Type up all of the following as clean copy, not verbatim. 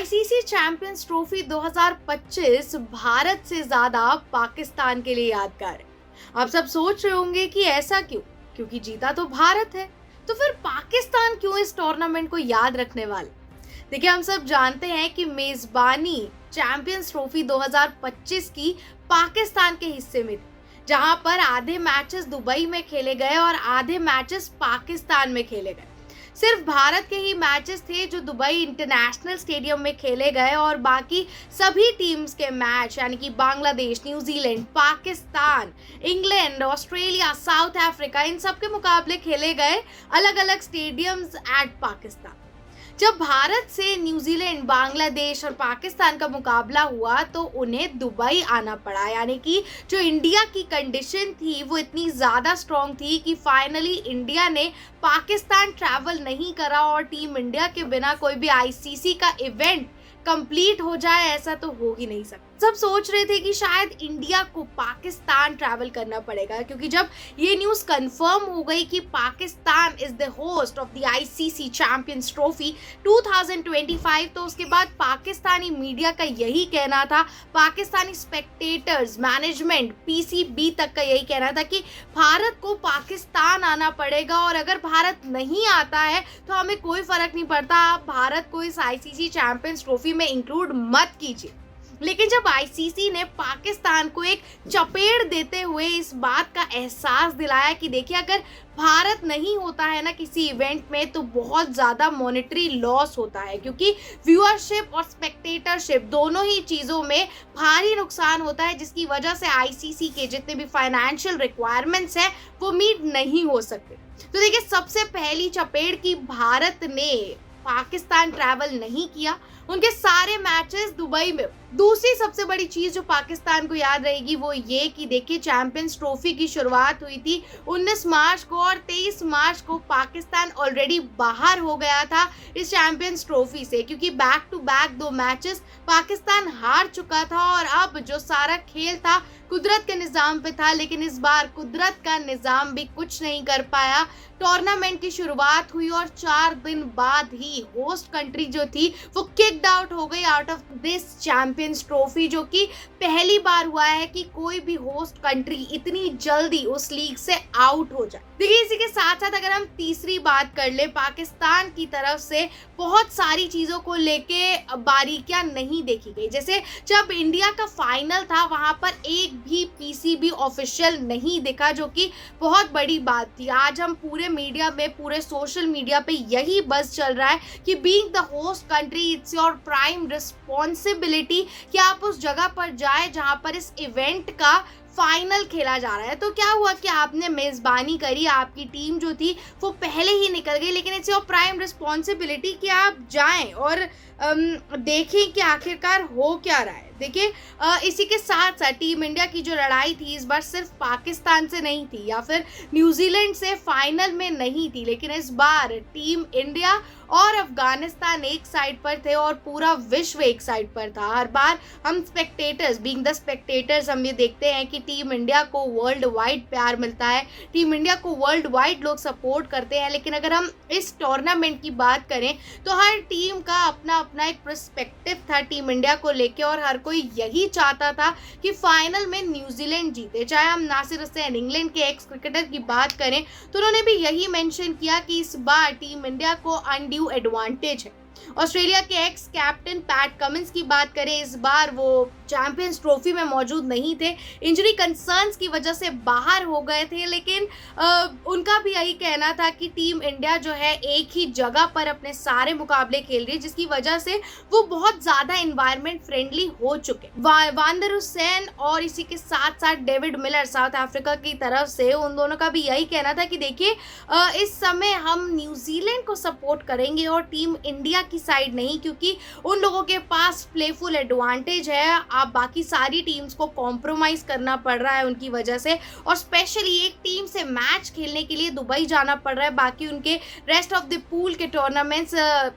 ICC champions trophy 2025 Bharat से ज्यादा पाकिस्तान के लिए यादगार है। आप सब सोच रहे होंगे कि ऐसा क्यों? क्योंकि जीता तो भारत है, तो फिर पाकिस्तान क्यों इस टूर्नामेंट को याद रखने वाले? देखिए, हम सब जानते हैं कि मेजबानी चैंपियंस ट्रॉफी 2025 की पाकिस्तान के हिस्से में थी, जहां पर आधे मैचेस दुबई में खेले गए और आधे मैचेस पाकिस्तान में खेले गए। सिर्फ भारत के ही मैचेस थे जो दुबई इंटरनेशनल स्टेडियम में खेले गए और बाकी सभी टीम्स के मैच यानी कि Bangladesh, New Zealand, Pakistan, England, Australia, South Africa, इन सब के मुकाबले खेले गए अलग अलग स्टेडियम्स एट पाकिस्तान। जब भारत से न्यूजीलैंड, बांग्लादेश और पाकिस्तान का मुकाबला हुआ तो उन्हें दुबई आना पड़ा, यानी कि जो इंडिया की कंडीशन थी वो इतनी ज़्यादा स्ट्रॉन्ग थी कि फाइनली इंडिया ने पाकिस्तान ट्रैवल नहीं करा और टीम इंडिया के बिना कोई भी आईसीसी का इवेंट कंप्लीट हो जाए, ऐसा तो हो ही नहीं सकता। सब सोच रहे थे कि शायद इंडिया को पाकिस्तान ट्रैवल करना पड़ेगा, क्योंकि जब ये न्यूज़ कंफर्म हो गई कि Pakistan is the host of the ICC champions trophy 2025, तो उसके बाद पाकिस्तानी मीडिया का यही कहना था, पाकिस्तानी स्पेक्टेटर्स, मैनेजमेंट, पीसीबी तक का यही कहना था कि भारत को पाकिस्तान आना पड़ेगा और अगर भारत नहीं आता है तो हमें कोई फर्क नहीं पड़ता, आप भारत को इस आईसीसी चैंपियंस ट्रॉफी में इंक्लूड मत कीजिए। लेकिन जब आईसीसी ने पाकिस्तान को एक चपेट देते हुए इस बात का एहसास दिलाया कि देखिए, अगर भारत नहीं होता है ना किसी इवेंट में तो बहुत ज़्यादा मॉनेटरी लॉस होता है, क्योंकि व्यूअरशिप और स्पेक्टेटरशिप दोनों ही चीज़ों में भारी नुकसान होता है, जिसकी वजह से आईसीसी के जितने भी फाइनेंशियल रिक्वायरमेंट्स हैं वो मीट नहीं हो सकते। तो देखिए, सबसे पहली चपेट की भारत ने पाकिस्तान ट्रैवल नहीं किया, उनके सारे मैचेस दुबई में। दूसरी सबसे बड़ी चीज़ जो पाकिस्तान को याद रहेगी वो ये कि देखिए, चैंपियंस ट्रॉफी की शुरुआत हुई थी 19 मार्च को और 23 मार्च को पाकिस्तान ऑलरेडी बाहर हो गया था इस चैंपियंस ट्रॉफी से, क्योंकि back to back 2 matches Pakistan हार चुका था और अब जो सारा खेल था कुदरत के निज़ाम पे था। लेकिन इस बार कुदरत का निज़ाम भी कुछ नहीं कर पाया। टूर्नामेंट की शुरुआत हुई और 4 दिन बाद ही होस्ट कंट्री जो थी वो किक्ड आउट हो गई out of this champions trophy, जो कि पहली बार हुआ है कि कोई भी होस्ट कंट्री इतनी जल्दी उस लीग से आउट हो जाए। देखिए, इसी के साथ साथ अगर हम तीसरी बात कर ले, पाकिस्तान की तरफ से बहुत सारी चीज़ों को लेके बारीकियां नहीं देखी गई। जैसे जब इंडिया का फाइनल था वहां पर एक भी पीसीबी ऑफिशियल नहीं दिखा, जो कि बहुत बड़ी बात थी। आज हम पूरे मीडिया में, पूरे सोशल मीडिया पे यही बस चल रहा है कि being the host country it's your prime responsibility कि आप उस जगह पर जाए जहां पर इस इवेंट का फाइनल खेला जा रहा है। तो क्या हुआ कि आपने मेज़बानी करी, आपकी टीम जो थी वो पहले ही निकल गई, लेकिन इट्स योर प्राइम रिस्पॉन्सिबिलिटी कि आप जाएं और देखें कि आखिरकार हो क्या रहा है। देखिए, इसी के साथ साथ टीम इंडिया की जो लड़ाई थी इस बार सिर्फ पाकिस्तान से नहीं थी या फिर न्यूजीलैंड से फाइनल में नहीं थी, लेकिन इस बार टीम इंडिया और अफगानिस्तान एक साइड पर थे और पूरा विश्व एक साइड पर था। हर बार हम स्पेक्टेटर्स, बीइंग द स्पेक्टेटर्स, हम ये देखते हैं कि टीम इंडिया को वर्ल्ड वाइड प्यार मिलता है, टीम इंडिया को वर्ल्ड वाइड लोग सपोर्ट करते हैं। लेकिन अगर हम इस टूर्नामेंट की बात करें तो हर टीम का अपना अपना एक पर्सपेक्टिव था टीम इंडिया को लेके और हर कोई यही चाहता था कि फाइनल में न्यूजीलैंड जीते। चाहे हम नासिर हुसैन, इंग्लैंड के एक्स क्रिकेटर की बात करें तो उन्होंने भी यही मेंशन किया कि इस बार टीम इंडिया को अनड्यू एडवांटेज है। ऑस्ट्रेलिया के एक्स कैप्टन पैट कमिंस की बात करें, इस बार वो चैंपियंस ट्रॉफी में मौजूद नहीं थे, इंजरी कंसर्न्स की वजह से बाहर हो गए थे। लेकिन उनका भी यही कहना था कि टीम इंडिया जो है एक ही जगह पर अपने सारे मुकाबले खेल रही है, जिसकी वजह से वो बहुत ज़्यादा इन्वायरमेंट फ्रेंडली हो चुके। वांदर हुसैन और इसी के साथ साथ डेविड मिलर साउथ अफ्रीका की तरफ से, उन दोनों का भी यही कहना था कि देखिए, इस समय हम न्यूजीलैंड को सपोर्ट करेंगे और टीम इंडिया की साइड नहीं, क्योंकि उन लोगों के पास प्लेफुल एडवांटेज है। आप बाकी सारी टीम्स को कॉम्प्रोमाइज करना पड़ रहा है उनकी वजह से, और स्पेशली एक टीम से मैच खेलने के लिए दुबई जाना पड़ रहा है, बाकी उनके रेस्ट ऑफ द पूल के टूर्नामेंट्स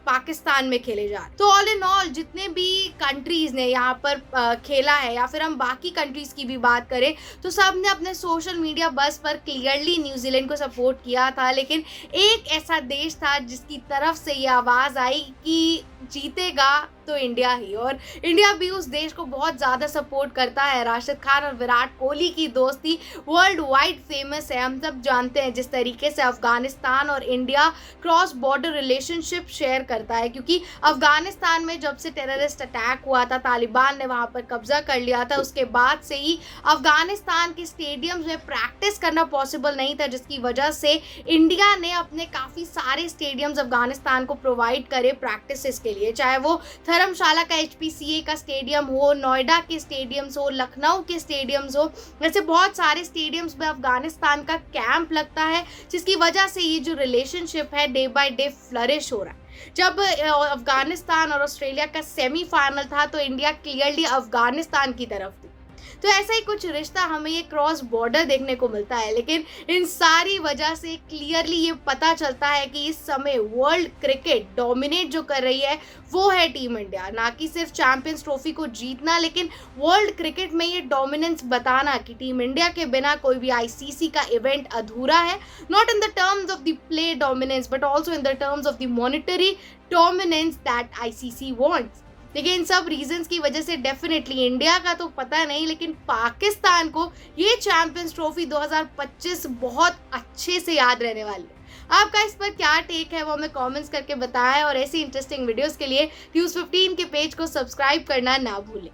पाकिस्तान में खेले जा रहे हैं। तो ऑल इन ऑल जितने भी कंट्रीज ने यहाँ पर खेला है या फिर हम बाकी कंट्रीज की भी बात करें तो सब ने अपने सोशल मीडिया बस पर क्लियरली न्यूजीलैंड को सपोर्ट किया था। लेकिन एक ऐसा देश था जिसकी तरफ से ये आवाज़ आई कि जीतेगा तो इंडिया ही, और इंडिया भी उस देश को बहुत ज़्यादा सपोर्ट करता है। राशिद खान और विराट कोहली की दोस्ती वर्ल्ड वाइड फेमस है। हम सब जानते हैं जिस तरीके से अफगानिस्तान और India cross border relationship share करता है, क्योंकि अफगानिस्तान में जब से टेररिस्ट अटैक हुआ था, तालिबान ने वहाँ पर कब्जा कर लिया था, उसके बाद से ही अफगानिस्तान के स्टेडियम्स में प्रैक्टिस करना पॉसिबल नहीं था, जिसकी वजह से इंडिया ने अपने काफ़ी सारे स्टेडियम्स अफगानिस्तान को प्रोवाइड करे प्रैक्टिसेस के लिए, चाहे वो धर्मशाला का HPCA का स्टेडियम हो, नोएडा के स्टेडियम्स हो, लखनऊ के स्टेडियम्स हो, वैसे बहुत सारे स्टेडियम्स में अफगानिस्तान का कैंप लगता है, जिसकी वजह से ये जो रिलेशनशिप है डे बाय डे फ्लरिश हो रहा है। जब अफगानिस्तान और ऑस्ट्रेलिया का सेमीफाइनल था तो इंडिया क्लियरली अफगानिस्तान की तरफ थी, तो ऐसा ही कुछ रिश्ता हमें ये क्रॉस बॉर्डर देखने को मिलता है। लेकिन इन सारी वजह से क्लियरली ये पता चलता है कि इस समय वर्ल्ड क्रिकेट डोमिनेट जो कर रही है वो है टीम इंडिया। ना कि सिर्फ चैंपियंस ट्रॉफी को जीतना, लेकिन वर्ल्ड क्रिकेट में ये डोमिनेंस बताना कि टीम इंडिया के बिना कोई भी ICC का इवेंट अधूरा है, not in the terms of the play dominance but also in the terms of the monetary dominance that ICC wants. देखिए, इन सब रीजंस की वजह से डेफिनेटली इंडिया का तो पता नहीं, लेकिन पाकिस्तान को ये चैंपियंस ट्रॉफी 2025 बहुत अच्छे से याद रहने वाली है। आपका इस पर क्या टेक है वो हमें कमेंट्स करके बताएं, और ऐसी इंटरेस्टिंग वीडियोस के लिए न्यूज़ 15 के पेज को सब्सक्राइब करना ना भूलें।